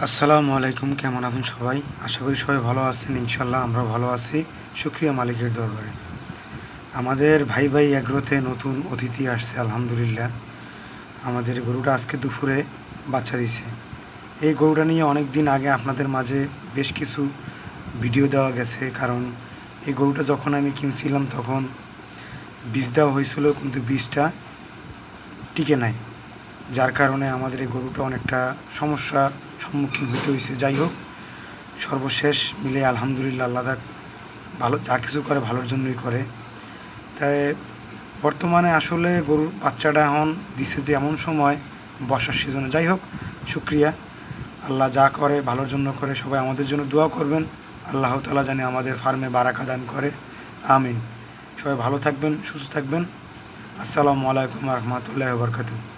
আসসালামু আলাইকুম। কেমন আছেন সবাই? আশা করি সবাই ভালো আছেন। ইনশাল্লাহ আমরা ভালো আছি। শুকরিয়া মালিকের দরবারে। আমাদের ভাই ভাই এগ্রোতে নতুন অতিথি আসছে আলহামদুলিল্লাহ। আমাদের গরুটা আজকে দুপুরে বাচ্চা দিছে। এই গরুটা নিয়ে অনেক দিন আগে আপনাদের মাঝে বেশ কিছু ভিডিও দেওয়া গেছে, কারণ এই গরুটা যখন আমি কিনছিলাম তখন বীজ দেওয়া হয়েছিল, কিন্তু বীজটা টিকে নাই, যার কারণে আমাদের এই গরুটা অনেকটা সমস্যা সম্মুখীন হতে হয়েছে। যাই হোক, সর্বশেষ মিলে আলহামদুলিল্লাহ আল্লাহ ভালো, যা কিছু করে ভালোর জন্যই করে। তাই বর্তমানে আসলে গরুর বাচ্চাটা এখন দিছে যে এমন সময়, বর্ষার সিজনে। যাই হোক, শুক্রিয়া। আল্লাহ যা করে ভালোর জন্য করে। সবাই আমাদের জন্য দোয়া করবেন, আল্লাহ তাআলা জানি আমাদের ফার্মে বারাকা দান করে। আমিন। সবাই ভালো থাকবেন, সুস্থ থাকবেন। আসসালামু আলাইকুম ওয়া রাহমাতুল্লাহি ওয়া বারাকাতুহু।